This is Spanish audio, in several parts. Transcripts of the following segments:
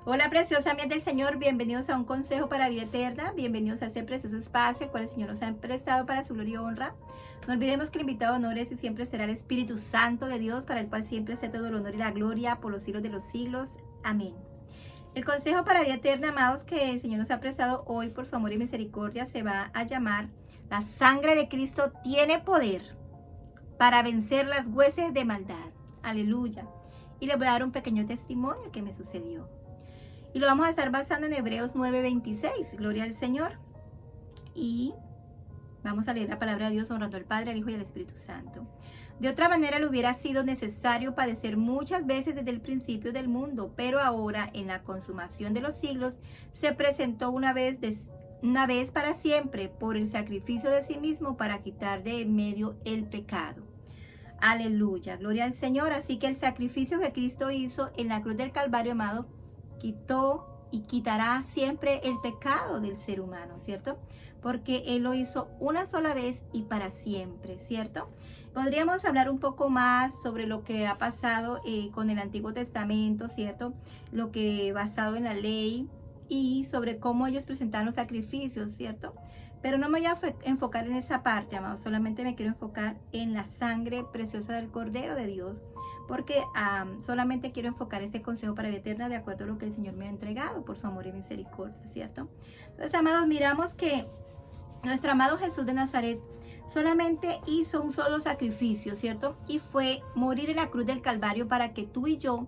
Hola preciosa mies del Señor, bienvenidos a un consejo para vida eterna, bienvenidos a este precioso espacio el cual el Señor nos ha prestado para su gloria y honra. No olvidemos que el invitado de honor es y siempre será el Espíritu Santo de Dios, para el cual siempre sea todo el honor y la gloria por los siglos de los siglos. Amén. El consejo para vida eterna, amados, que el Señor nos ha prestado hoy por su amor y misericordia, se va a llamar: la sangre de Cristo tiene poder para vencer las huestes de maldad. Aleluya. Y les voy a dar un pequeño testimonio que me sucedió. Y lo vamos a estar basando en Hebreos 9:26. Gloria al Señor. Y vamos a leer la palabra de Dios honrando al Padre, al Hijo y al Espíritu Santo. De otra manera le hubiera sido necesario padecer muchas veces desde el principio del mundo, pero ahora, en la consumación de los siglos, se presentó una vez para siempre por el sacrificio de sí mismo para quitar de en medio el pecado. Aleluya, gloria al Señor. Así que el sacrificio que Cristo hizo en la cruz del Calvario, amado, quitó y quitará siempre el pecado del ser humano, ¿cierto? Porque Él lo hizo una sola vez y para siempre, ¿cierto? Podríamos hablar un poco más sobre lo que ha pasado con el Antiguo Testamento, ¿cierto? Lo que basado en la ley y sobre cómo ellos presentaron los sacrificios, ¿cierto? Pero no me voy a enfocar en esa parte, amados. Solamente me quiero enfocar en la sangre preciosa del Cordero de Dios, porque solamente quiero enfocar este consejo para vida eterna de acuerdo a lo que el Señor me ha entregado por su amor y misericordia, ¿cierto? Entonces, amados, miramos que nuestro amado Jesús de Nazaret solamente hizo un solo sacrificio, ¿cierto? Y fue morir en la cruz del Calvario para que tú y yo,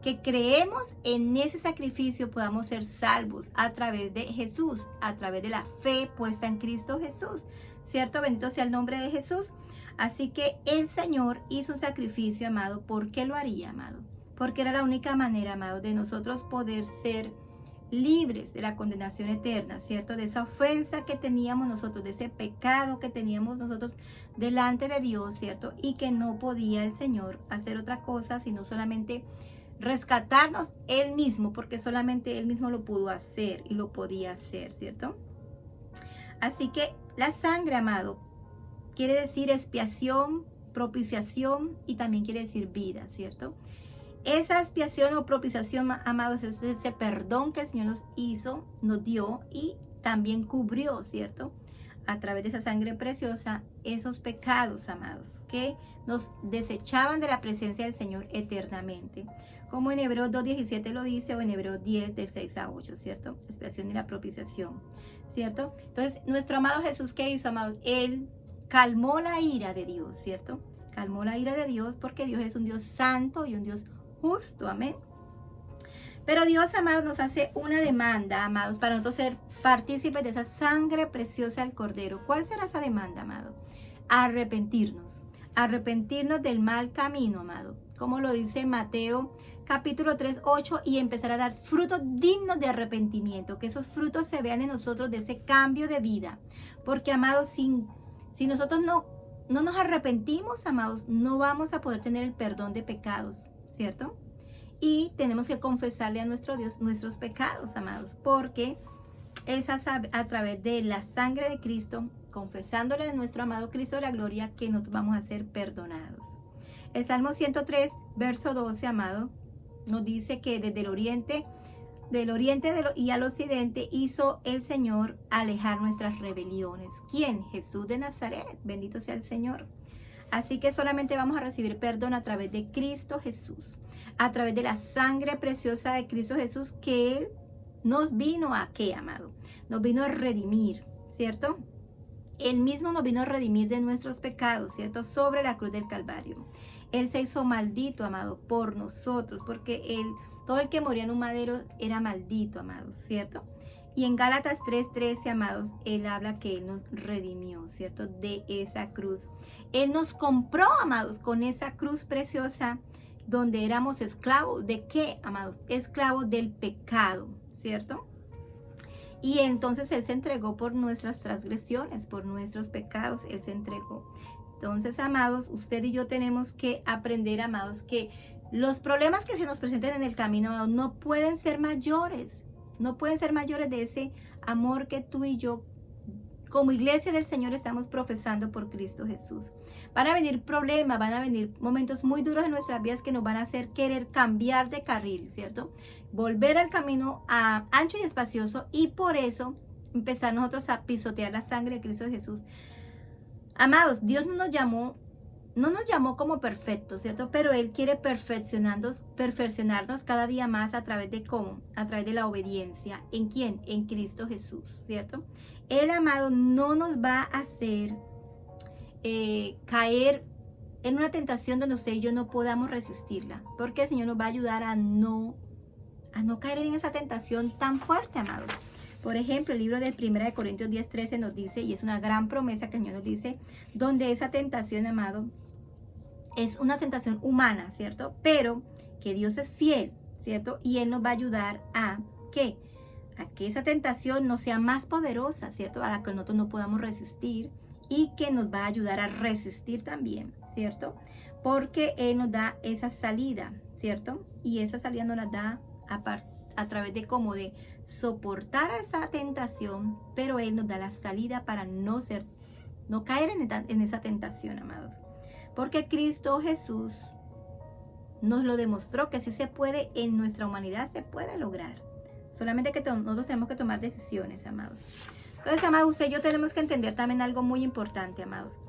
que creemos en ese sacrificio, podamos ser salvos a través de Jesús, a través de la fe puesta en Cristo Jesús, ¿cierto? Bendito sea el nombre de Jesús. Así que el Señor hizo un sacrificio, amado. ¿Por qué lo haría, amado? Porque era la única manera, amado, de nosotros poder ser libres de la condenación eterna, ¿cierto? De esa ofensa que teníamos nosotros, de ese pecado que teníamos nosotros delante de Dios, ¿cierto? Y que no podía el Señor hacer otra cosa, sino solamente rescatarnos Él mismo, porque solamente Él mismo lo pudo hacer y lo podía hacer, ¿cierto? Así que la sangre, amado, quiere decir expiación, propiciación y también quiere decir vida, ¿cierto? Esa expiación o propiciación, amados, es ese perdón que el Señor nos hizo, nos dio y también cubrió, ¿cierto? A través de esa sangre preciosa, esos pecados, amados, que nos desechaban de la presencia del Señor eternamente. Como en Hebreos 2:17 lo dice, o en Hebreos 10, del 6 a 8, ¿cierto? Expiación y la propiciación, ¿cierto? Entonces, nuestro amado Jesús, ¿qué hizo, amados? Él calmó la ira de Dios, ¿cierto? Calmó la ira de Dios porque Dios es un Dios santo y un Dios justo, amén. Pero Dios, amados, nos hace una demanda, amados, para nosotros ser partícipes de esa sangre preciosa del Cordero. ¿Cuál será esa demanda, amado? Arrepentirnos del mal camino, amado. Como lo dice Mateo capítulo 3, 8, y empezar a dar frutos dignos de arrepentimiento, que esos frutos se vean en nosotros de ese cambio de vida. Porque, amados, si nosotros no nos arrepentimos, amados, no vamos a poder tener el perdón de pecados, ¿cierto? Y tenemos que confesarle a nuestro Dios nuestros pecados, amados, porque es a través de la sangre de Cristo, confesándole a nuestro amado Cristo de la gloria, que nosotros vamos a ser perdonados. El Salmo 103, verso 12, amado, nos dice que desde el oriente, y al occidente hizo el Señor alejar nuestras rebeliones. ¿Quién? Jesús de Nazaret. Bendito sea el Señor. Así que solamente vamos a recibir perdón a través de Cristo Jesús, a través de la sangre preciosa de Cristo Jesús, que Él nos vino a ¿qué, amado? Nos vino a redimir, ¿cierto? Él mismo nos vino a redimir de nuestros pecados, ¿cierto? Sobre la cruz del Calvario. Él se hizo maldito, amado, por nosotros, porque todo el que moría en un madero era maldito, amado, ¿cierto? Y en Gálatas 3:13, amados, Él habla que Él nos redimió, ¿cierto? De esa cruz. Él nos compró, amados, con esa cruz preciosa, donde éramos esclavos. ¿De qué, amados? Esclavos del pecado, ¿cierto? Y entonces Él se entregó por nuestras transgresiones, por nuestros pecados, Él se entregó. Entonces, amados, usted y yo tenemos que aprender, amados, que los problemas que se nos presenten en el camino, amados, no pueden ser mayores. No pueden ser mayores de ese amor que tú y yo como iglesia del Señor estamos profesando por Cristo Jesús. Van a venir problemas, van a venir momentos muy duros en nuestras vidas que nos van a hacer querer cambiar de carril, ¿cierto? Volver al camino ancho y espacioso, y por eso empezar nosotros a pisotear la sangre de Cristo Jesús. Amados, Dios no nos llamó como perfectos, ¿cierto? Pero Él quiere perfeccionarnos cada día más a través de ¿cómo? A través de la obediencia. ¿En quién? En Cristo Jesús, ¿cierto? El amado no nos va a hacer caer en una tentación donde usted y yo no podamos resistirla, porque el Señor nos va a ayudar a no caer en esa tentación tan fuerte, amados. Por ejemplo, el libro de 1 Corintios 10:13 nos dice, y es una gran promesa que el Señor nos dice, donde esa tentación, amado, es una tentación humana, ¿cierto? Pero que Dios es fiel, ¿cierto? Y Él nos va a ayudar a que esa tentación no sea más poderosa, ¿cierto? A la que nosotros no podamos resistir, y que nos va a ayudar a resistir también, ¿cierto? Porque Él nos da esa salida, ¿cierto? Y esa salida nos la da a través de cómo de soportar esa tentación, pero Él nos da la salida para no caer en esa tentación, amados. Porque Cristo Jesús nos lo demostró que sí se puede, en nuestra humanidad se puede lograr. Solamente que nosotros tenemos que tomar decisiones, amados. Entonces, amados, usted y yo tenemos que entender también algo muy importante, amados.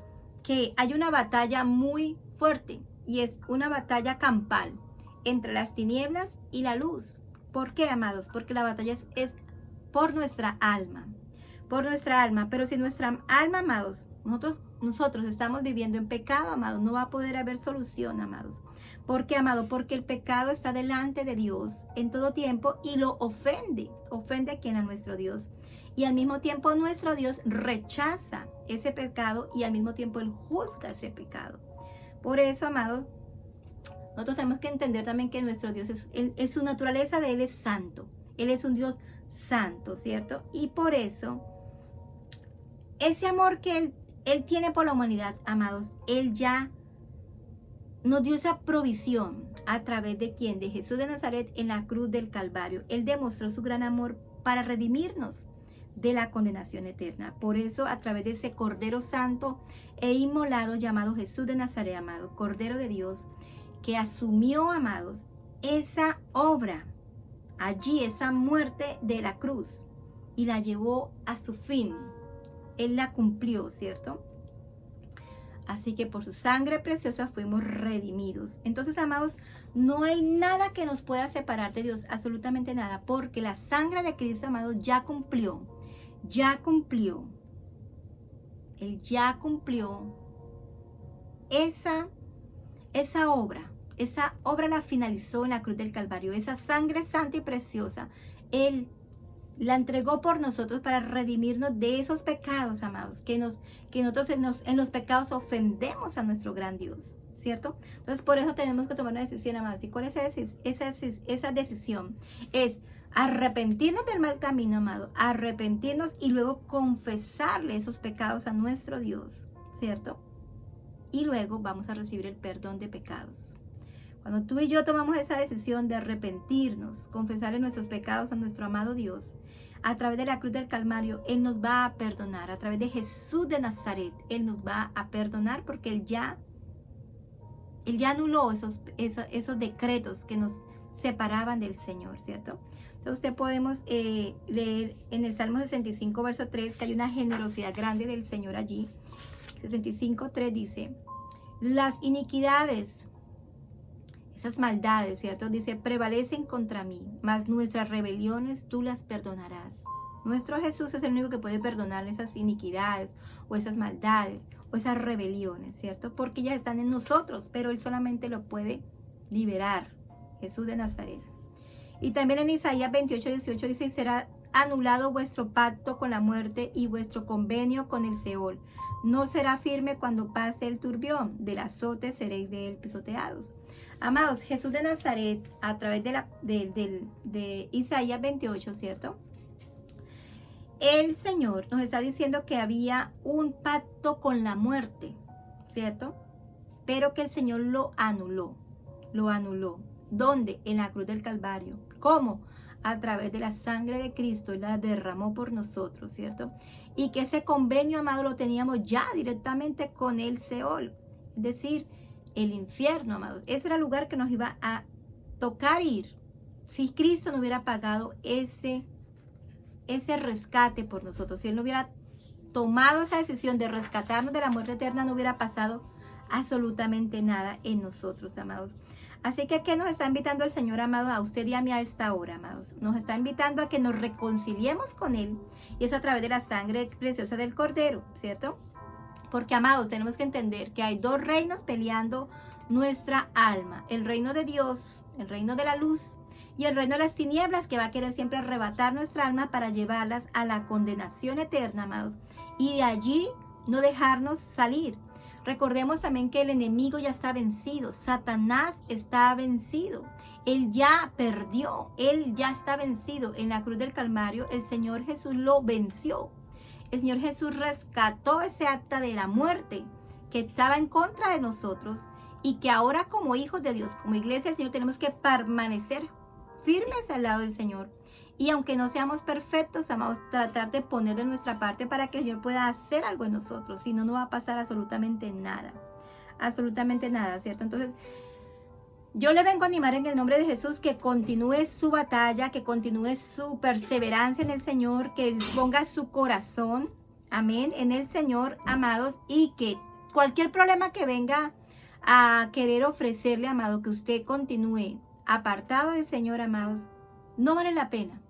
Que hay una batalla muy fuerte, y es una batalla campal entre las tinieblas y la luz. ¿Por qué, amados? Porque la batalla es por nuestra alma. Por nuestra alma. Pero si nuestra alma, amados, nosotros estamos viviendo en pecado, amados, no va a poder haber solución, amados. ¿Por qué, amado? Porque el pecado está delante de Dios en todo tiempo y lo ofende. ¿Ofende a quién? A nuestro Dios. Y al mismo tiempo nuestro Dios rechaza ese pecado, y al mismo tiempo Él juzga ese pecado. Por eso, amados, nosotros tenemos que entender también que nuestro Dios es su naturaleza de Él es santo. Él es un Dios santo, ¿cierto? Y por eso, ese amor que Él tiene por la humanidad, amados, Él ya nos dio esa provisión a través de ¿quién? De Jesús de Nazaret en la cruz del Calvario. Él demostró su gran amor para redimirnos de la condenación eterna. Por eso, a través de ese Cordero Santo e inmolado llamado Jesús de Nazaret, amado, Cordero de Dios, que asumió, amados, esa obra allí, esa muerte de la cruz, y la llevó a su fin. Él la cumplió, ¿cierto? Así que por su sangre preciosa fuimos redimidos. Entonces, amados, no hay nada que nos pueda separar de Dios, absolutamente nada, porque la sangre de Cristo, amados, ya cumplió. Ya cumplió. Él ya cumplió esa obra. Esa obra la finalizó en la cruz del Calvario. Esa sangre santa y preciosa, Él la entregó por nosotros para redimirnos de esos pecados, amados, que nosotros en los pecados ofendemos a nuestro gran Dios, ¿cierto? Entonces, por eso tenemos que tomar una decisión, amados. ¿Y cuál es esa decisión? Es arrepentirnos del mal camino, amado, arrepentirnos y luego confesarle esos pecados a nuestro Dios, ¿cierto? Y luego vamos a recibir el perdón de pecados. Cuando tú y yo tomamos esa decisión de arrepentirnos, confesarle nuestros pecados a nuestro amado Dios, a través de la cruz del Calvario, Él nos va a perdonar. A través de Jesús de Nazaret, Él nos va a perdonar, porque Él ya anuló esos decretos que nos separaban del Señor, ¿cierto? Entonces, usted podemos leer en el Salmo 65, verso 3, que hay una generosidad grande del Señor allí. 65, 3 dice: las iniquidades, esas maldades, ¿cierto? Dice, prevalecen contra mí, mas nuestras rebeliones tú las perdonarás. Nuestro Jesús es el único que puede perdonar esas iniquidades o esas maldades o esas rebeliones, ¿cierto? Porque ya están en nosotros, pero Él solamente lo puede liberar. Jesús de Nazaret. Y también en Isaías 28, 18 dice, será anulado vuestro pacto con la muerte y vuestro convenio con el Seol. No será firme cuando pase el turbión, del azote seréis de él pisoteados. Amados, Jesús de Nazaret, a través de Isaías 28, ¿cierto? El Señor nos está diciendo que había un pacto con la muerte, ¿cierto? Pero que el Señor lo anuló. ¿Dónde? En la cruz del Calvario. ¿Cómo? a través de la sangre de Cristo, Él la derramó por nosotros, ¿cierto? Y que ese convenio, amado, lo teníamos ya directamente con el Seol, es decir, el infierno, amados. Ese era el lugar que nos iba a tocar ir si Cristo no hubiera pagado ese rescate por nosotros. Si Él no hubiera tomado esa decisión de rescatarnos de la muerte eterna, no hubiera pasado absolutamente nada en nosotros, amados. Así que, ¿qué nos está invitando el Señor, amado, a usted y a mí a esta hora, amados? Nos está invitando a que nos reconciliemos con Él, y eso a través de la sangre preciosa del Cordero, ¿cierto? Porque, amados, tenemos que entender que hay dos reinos peleando nuestra alma: el reino de Dios, el reino de la luz, y el reino de las tinieblas, que va a querer siempre arrebatar nuestra alma para llevarlas a la condenación eterna, amados, y de allí no dejarnos salir. Recordemos también que el enemigo ya está vencido, Satanás está vencido, él ya perdió, él ya está vencido. En la cruz del Calvario el Señor Jesús lo venció. El Señor Jesús rescató ese acta de la muerte que estaba en contra de nosotros, y que ahora, como hijos de Dios, como iglesia del Señor, tenemos que permanecer firmes al lado del Señor. Y aunque no seamos perfectos, amados, tratar de ponerle nuestra parte para que el Señor pueda hacer algo en nosotros. Si no, no va a pasar absolutamente nada. Absolutamente nada, ¿cierto? Entonces, yo le vengo a animar en el nombre de Jesús que continúe su batalla, que continúe su perseverancia en el Señor, que ponga su corazón, amén, en el Señor, amados, y que cualquier problema que venga a querer ofrecerle, amado, que usted continúe apartado del Señor, amados, no vale la pena.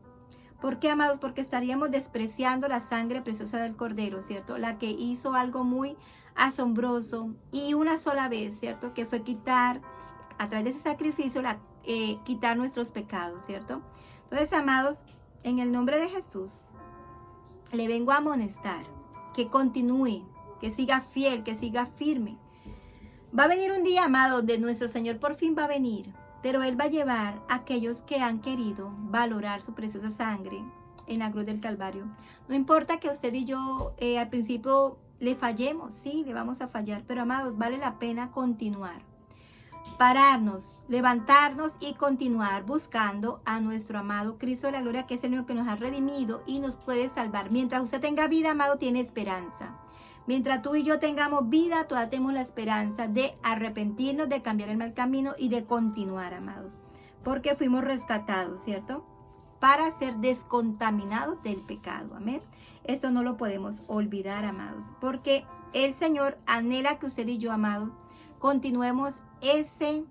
¿Por qué, amados? Porque estaríamos despreciando la sangre preciosa del Cordero, ¿cierto? La que hizo algo muy asombroso y una sola vez, ¿cierto? Que fue quitar, a través de ese sacrificio, quitar nuestros pecados, ¿cierto? Entonces, amados, en el nombre de Jesús, le vengo a amonestar que continúe, que siga fiel, que siga firme. Va a venir un día, amado, donde nuestro Señor por fin va a venir. Pero Él va a llevar a aquellos que han querido valorar su preciosa sangre en la cruz del Calvario. No importa que usted y yo al principio le fallemos, sí, le vamos a fallar, pero, amados, vale la pena continuar. Pararnos, levantarnos y continuar buscando a nuestro amado Cristo de la gloria, que es el único que nos ha redimido y nos puede salvar. Mientras usted tenga vida, amado, tiene esperanza. Mientras tú y yo tengamos vida, todavía tenemos la esperanza de arrepentirnos, de cambiar el mal camino y de continuar, amados. Porque fuimos rescatados, ¿cierto? Para ser descontaminados del pecado, amén. Esto no lo podemos olvidar, amados. Porque el Señor anhela que usted y yo, amados, continuemos en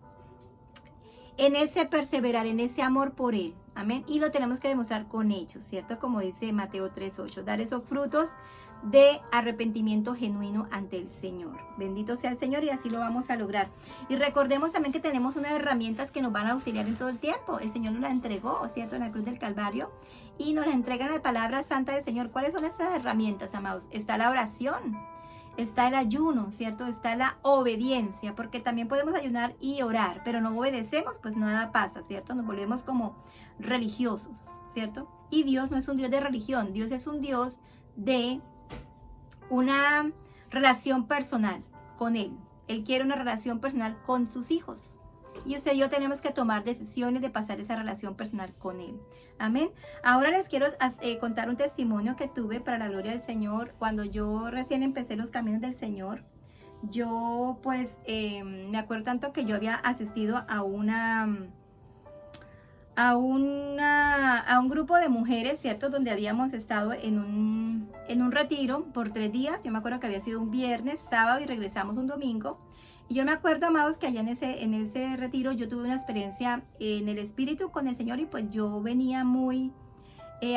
ese perseverar, en ese amor por Él, amén. Y lo tenemos que demostrar con hechos, ¿cierto? Como dice Mateo 3:8, dar esos frutos de arrepentimiento genuino ante el Señor. Bendito sea el Señor, y así lo vamos a lograr. Y recordemos también que tenemos unas herramientas que nos van a auxiliar en todo el tiempo. El Señor nos las entregó, ¿cierto?, en la cruz del Calvario, y nos las entrega en la palabra santa del Señor. ¿Cuáles son esas herramientas, amados? Está la oración, está el ayuno, ¿cierto? Está la obediencia, porque también podemos ayunar y orar, pero no obedecemos, pues nada pasa, ¿cierto? Nos volvemos como religiosos, ¿cierto? Y Dios no es un Dios de religión, Dios es un Dios de una relación personal con Él. Él quiere una relación personal con sus hijos. Y usted y yo tenemos que tomar decisiones de pasar esa relación personal con Él. Amén. Ahora les quiero contar un testimonio que tuve para la gloria del Señor. Cuando yo recién empecé los caminos del Señor, yo pues me acuerdo tanto que yo había asistido a un grupo de mujeres, ¿cierto? Donde habíamos estado en un retiro por 3 días. Yo me acuerdo que había sido un viernes, sábado, y regresamos un domingo. Y yo me acuerdo, amados, que allá en ese retiro yo tuve una experiencia en el Espíritu con el Señor, y pues yo venía muy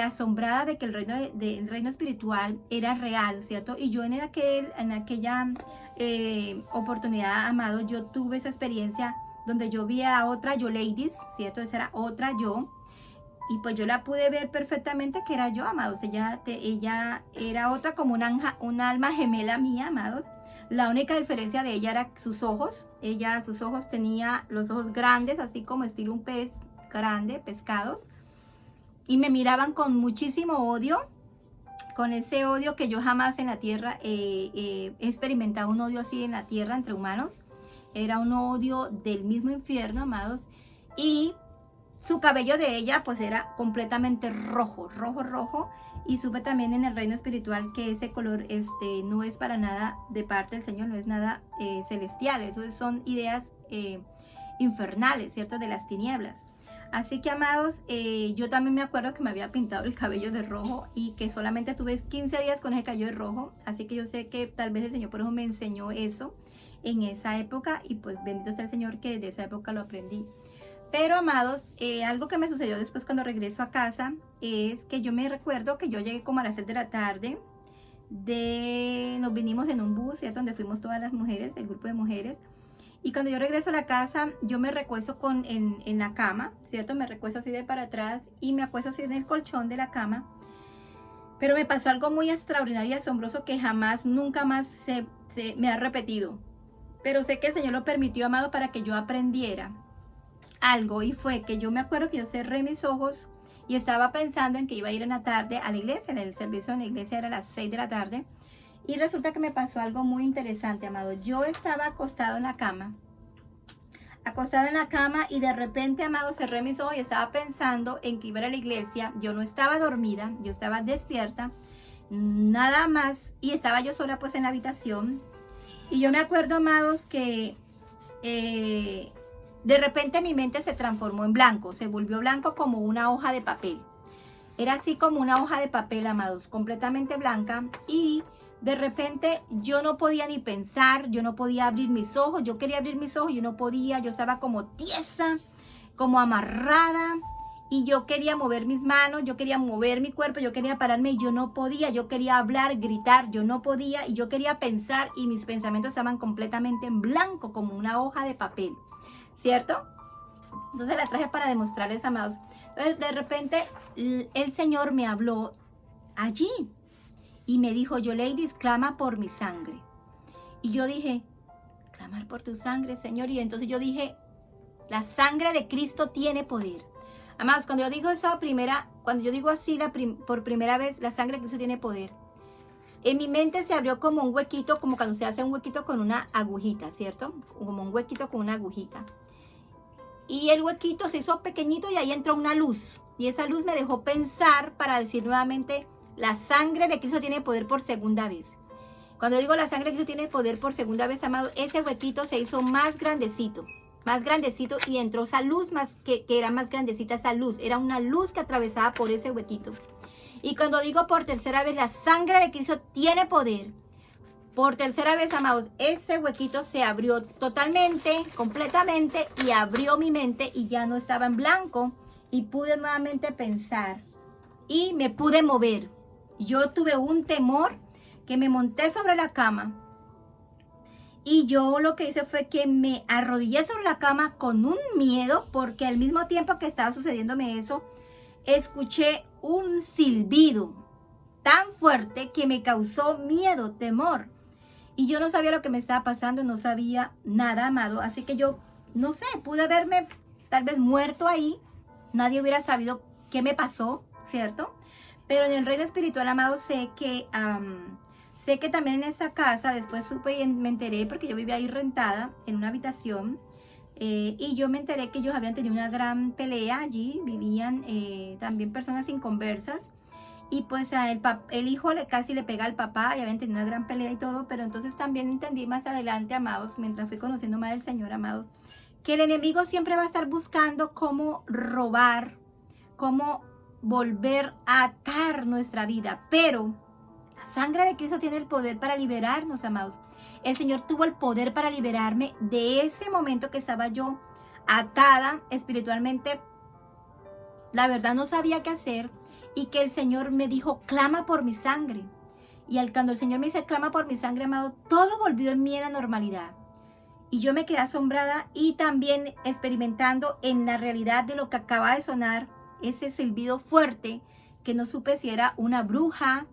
asombrada de que el reino espiritual era real, ¿cierto? Y yo en aquella oportunidad, amado, yo tuve esa experiencia donde yo vi a otra yo ladies, ¿cierto? Esa era otra yo, y pues yo la pude ver perfectamente que era yo, amados. Ella era otra, como un alma gemela mía, amados. La única diferencia de ella era sus ojos. Sus ojos tenía los ojos grandes, así como estilo un pez grande, pescados, y me miraban con muchísimo odio, con ese odio que yo jamás en la tierra he experimentado, un odio así en la tierra entre humanos. Era un odio del mismo infierno, amados. Y su cabello de ella pues era completamente rojo, rojo, rojo. Y supe también en el reino espiritual que ese color no es para nada de parte del Señor, no es nada celestial. Eso son ideas infernales, ¿cierto? De las tinieblas. Así que, amados, yo también me acuerdo que me había pintado el cabello de rojo y que solamente tuve 15 días con ese cabello de rojo. Así que yo sé que tal vez el Señor por eso me enseñó eso en esa época y pues bendito sea el Señor que desde esa época lo aprendí. Pero, amados, algo que me sucedió después cuando regreso a casa es que yo me recuerdo que yo llegué como a las 6 de la tarde. Nos vinimos en un bus, es donde fuimos todas las mujeres, el grupo de mujeres. Y cuando yo regreso a la casa, yo me recuesto en la cama, ¿cierto? Me recuesto así de para atrás y me acuesto así en el colchón de la cama. Pero me pasó algo muy extraordinario y asombroso que jamás, nunca más me ha repetido. Pero sé que el Señor lo permitió, amado, para que yo aprendiera algo. Y fue que yo me acuerdo que yo cerré mis ojos y estaba pensando en que iba a ir en la tarde a la iglesia. El servicio en la iglesia era a las 6 de la tarde. Y resulta que me pasó algo muy interesante, amado. Yo estaba acostado en la cama y de repente, amado, cerré mis ojos y estaba pensando en que iba a ir a la iglesia. Yo no estaba dormida, yo estaba despierta, nada más, y estaba yo sola pues en la habitación. Y yo me acuerdo, amados, que de repente mi mente se transformó en blanco, se volvió blanco como una hoja de papel. Era así como una hoja de papel, amados, completamente blanca. Y de repente yo no podía ni pensar, yo no podía abrir mis ojos. Yo quería abrir mis ojos, yo no podía, yo estaba como tiesa, como amarrada. Y yo quería mover mis manos, yo quería mover mi cuerpo, yo quería pararme y yo no podía. Yo quería hablar, gritar, yo no podía. Y yo quería pensar y mis pensamientos estaban completamente en blanco, como una hoja de papel, ¿cierto? Entonces la traje para demostrarles, amados. Entonces de repente el Señor me habló allí y me dijo, Yoleidis, clama por mi sangre. Y yo dije, clamar por tu sangre, Señor. Y entonces yo dije, la sangre de Cristo tiene poder. Amados, cuando yo digo eso cuando yo digo así por primera vez, la sangre de Cristo tiene poder. En mi mente se abrió como un huequito, como cuando se hace un huequito con una agujita, ¿cierto? Como un huequito con una agujita. Y el huequito se hizo pequeñito y ahí entró una luz. Y esa luz me dejó pensar para decir nuevamente, la sangre de Cristo tiene poder por segunda vez. Cuando digo la sangre de Cristo tiene poder por segunda vez, amado, ese huequito se hizo más grandecito y entró esa luz que era más grandecita esa luz. Era una luz que atravesaba por ese huequito. Y cuando digo por tercera vez, la sangre de Cristo tiene poder. Por tercera vez, amados, ese huequito se abrió totalmente, completamente, y abrió mi mente y ya no estaba en blanco y pude nuevamente pensar y me pude mover. Yo tuve un temor que me monté sobre la cama y yo lo que hice fue que me arrodillé sobre la cama con un miedo porque al mismo tiempo que estaba sucediéndome eso, escuché un silbido tan fuerte que me causó miedo, temor. Y yo no sabía lo que me estaba pasando, no sabía nada, amado. Así que yo, no sé, pude haberme tal vez muerto ahí. Nadie hubiera sabido qué me pasó, ¿cierto? Pero en el reino espiritual, amado, sé que también en esa casa, después supe y me enteré, porque yo vivía ahí rentada en una habitación. Y yo me enteré que ellos habían tenido una gran pelea allí. Vivían también personas inconversas. Y pues el hijo casi le pega al papá y habían tenido una gran pelea y todo. Pero entonces también entendí más adelante, amados, mientras fui conociendo más del Señor, amados, que el enemigo siempre va a estar buscando cómo robar, cómo volver a atar nuestra vida. Pero la sangre de Cristo tiene el poder para liberarnos, amados. El Señor tuvo el poder para liberarme de ese momento que estaba yo atada espiritualmente. La verdad no sabía qué hacer. Y que el Señor me dijo, clama por mi sangre. Y cuando el Señor me dice, clama por mi sangre, amado, todo volvió en mí a la normalidad. Y yo me quedé asombrada y también experimentando en la realidad de lo que acaba de sonar, ese silbido fuerte, que no supe si era una bruja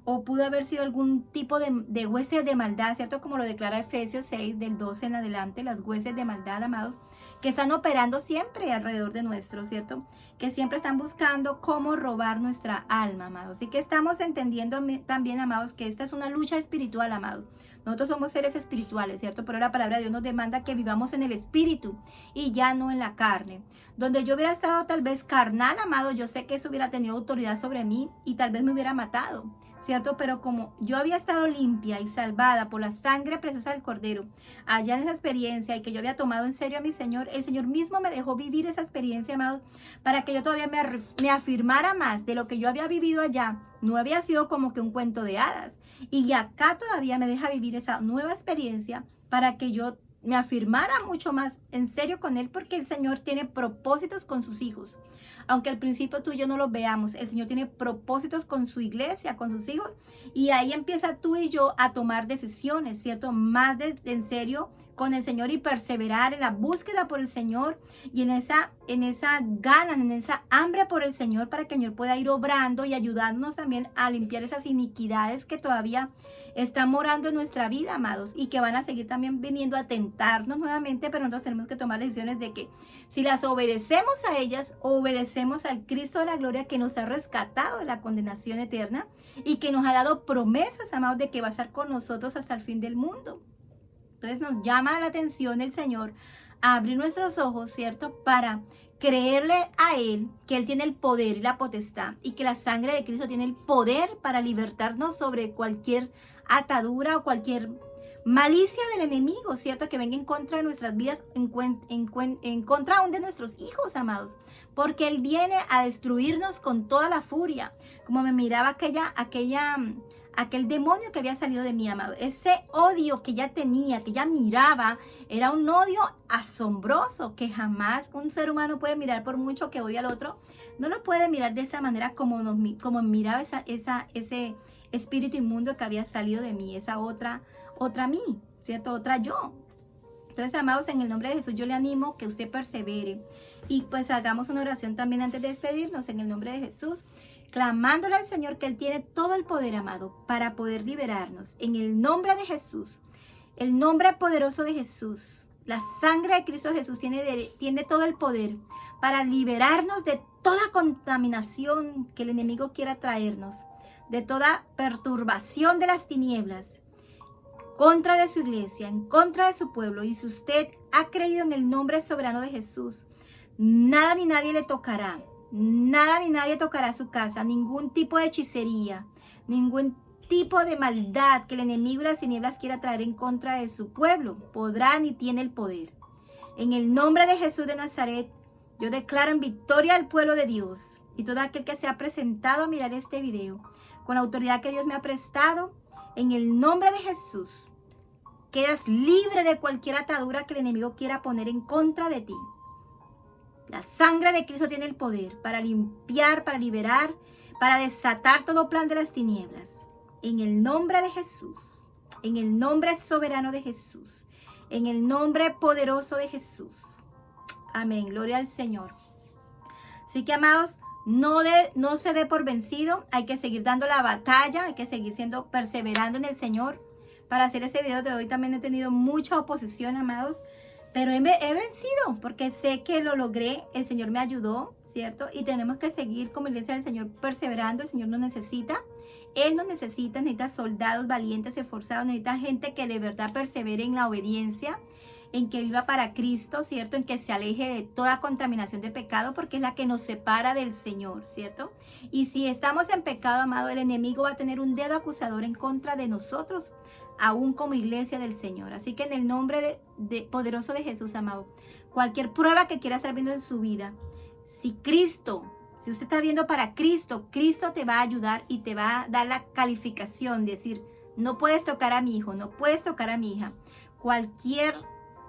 o pudo haber sido algún tipo de hueses de maldad, ¿cierto? Como lo declara Efesios 6, del 12 en adelante, las hueses de maldad, amados, que están operando siempre alrededor de nuestro, ¿cierto? Que siempre están buscando cómo robar nuestra alma, amados. Y que estamos entendiendo también, amados, que esta es una lucha espiritual, amados. Nosotros somos seres espirituales, ¿cierto? Pero la palabra de Dios nos demanda que vivamos en el espíritu y ya no en la carne. Donde yo hubiera estado tal vez carnal, amado, yo sé que eso hubiera tenido autoridad sobre mí y tal vez me hubiera matado, ¿cierto? Pero como yo había estado limpia y salvada por la sangre preciosa del Cordero, allá en esa experiencia y que yo había tomado en serio a mi Señor, el Señor mismo me dejó vivir esa experiencia, amado, para que yo todavía me afirmara más de lo que yo había vivido allá. No había sido como que un cuento de hadas. Y acá todavía me deja vivir esa nueva experiencia para que yo me afirmara mucho más en serio con Él, porque el Señor tiene propósitos con sus hijos. Aunque al principio tú y yo no los veamos, el Señor tiene propósitos con su iglesia, con sus hijos. Y ahí empieza tú y yo a tomar decisiones, ¿cierto? Más en serio con el Señor y perseverar en la búsqueda por el Señor y en esa gana, en esa hambre por el Señor, para que el Señor pueda ir obrando y ayudarnos también a limpiar esas iniquidades que todavía están morando en nuestra vida, amados, y que van a seguir también viniendo a tentarnos nuevamente, pero nosotros tenemos que tomar decisiones de que si las obedecemos a ellas, obedecemos al Cristo de la gloria, que nos ha rescatado de la condenación eterna y que nos ha dado promesas, amados, de que va a estar con nosotros hasta el fin del mundo. Entonces nos llama la atención el Señor a abrir nuestros ojos, ¿cierto? Para creerle a Él, que Él tiene el poder y la potestad, y que la sangre de Cristo tiene el poder para libertarnos sobre cualquier atadura o cualquier malicia del enemigo, ¿cierto? Que venga en contra de nuestras vidas, en contra aún de nuestros hijos, amados. Porque Él viene a destruirnos con toda la furia. Como me miraba aquel demonio que había salido de mí, amado. Ese odio que ella tenía, que ella miraba, era un odio asombroso que jamás un ser humano puede mirar, por mucho que odie al otro. No lo puede mirar de esa manera como miraba ese espíritu inmundo que había salido de mí, esa otra mí, ¿cierto? Otra yo. Entonces, amados, en el nombre de Jesús yo le animo que usted persevere. Y pues hagamos una oración también antes de despedirnos, en el nombre de Jesús, clamándole al Señor que Él tiene todo el poder, amado, para poder liberarnos. En el nombre de Jesús, el nombre poderoso de Jesús, la sangre de Cristo Jesús tiene todo el poder para liberarnos de toda contaminación que el enemigo quiera traernos, de toda perturbación de las tinieblas, contra de su iglesia, en contra de su pueblo. Y si usted ha creído en el nombre soberano de Jesús, nada ni nadie le tocará. Nada ni nadie tocará su casa, ningún tipo de hechicería, ningún tipo de maldad que el enemigo y las tinieblas quiera traer en contra de su pueblo, podrá ni tiene el poder. En el nombre de Jesús de Nazaret, yo declaro en victoria al pueblo de Dios y todo aquel que se ha presentado a mirar este video, con la autoridad que Dios me ha prestado, en el nombre de Jesús, quedas libre de cualquier atadura que el enemigo quiera poner en contra de ti. La sangre de Cristo tiene el poder para limpiar, para liberar, para desatar todo plan de las tinieblas. En el nombre de Jesús, en el nombre soberano de Jesús, en el nombre poderoso de Jesús. Amén. Gloria al Señor. Así que, amados, no se dé por vencido. Hay que seguir dando la batalla, hay que seguir perseverando en el Señor. Para hacer este video de hoy también he tenido mucha oposición, amados. Pero he vencido porque sé que lo logré, el Señor me ayudó, ¿cierto? Y tenemos que seguir como iglesia del Señor perseverando. El Señor nos necesita, Él nos necesita soldados valientes, esforzados, necesita gente que de verdad persevere en la obediencia, en que viva para Cristo, ¿cierto? En que se aleje de toda contaminación de pecado, porque es la que nos separa del Señor, ¿cierto? Y si estamos en pecado, amado, el enemigo va a tener un dedo acusador en contra de nosotros, aún como iglesia del Señor. Así que en el nombre poderoso de Jesús, amado, cualquier prueba que quiera estar viendo en su vida, si usted está viendo para Cristo, Cristo te va a ayudar y te va a dar la calificación, decir, no puedes tocar a mi hijo, no puedes tocar a mi hija. Cualquier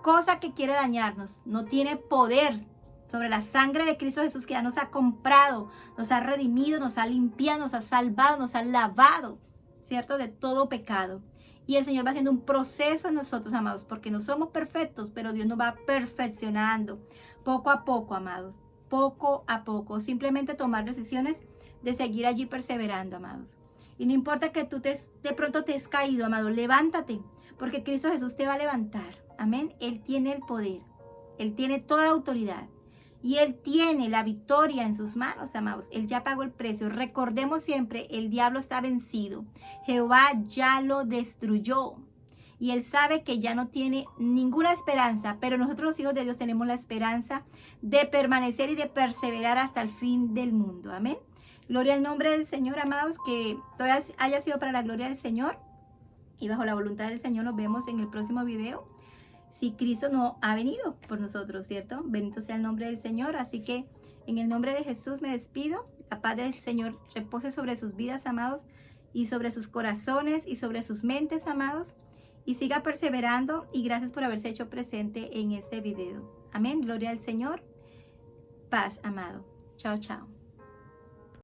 cosa que quiera dañarnos no tiene poder sobre la sangre de Cristo Jesús, que ya nos ha comprado, nos ha redimido, nos ha limpiado, nos ha salvado, nos ha lavado, ¿cierto? De todo pecado. Y el Señor va haciendo un proceso en nosotros, amados, porque no somos perfectos, pero Dios nos va perfeccionando poco a poco, amados, poco a poco. Simplemente tomar decisiones de seguir allí perseverando, amados. Y no importa que tú de pronto te has caído, amado, levántate, porque Cristo Jesús te va a levantar. Amén. Él tiene el poder. Él tiene toda la autoridad. Y Él tiene la victoria en sus manos, amados. Él ya pagó el precio. Recordemos siempre, el diablo está vencido. Jehová ya lo destruyó. Y Él sabe que ya no tiene ninguna esperanza. Pero nosotros los hijos de Dios tenemos la esperanza de permanecer y de perseverar hasta el fin del mundo. Amén. Gloria al nombre del Señor, amados. Que todo haya sido para la gloria del Señor. Y bajo la voluntad del Señor nos vemos en el próximo video. Si Cristo no ha venido por nosotros, ¿cierto? Bendito sea el nombre del Señor. Así que en el nombre de Jesús me despido. La paz del Señor repose sobre sus vidas, amados, y sobre sus corazones y sobre sus mentes, amados. Y siga perseverando, y gracias por haberse hecho presente en este video. Amén. Gloria al Señor. Paz, amado. Chao, chao.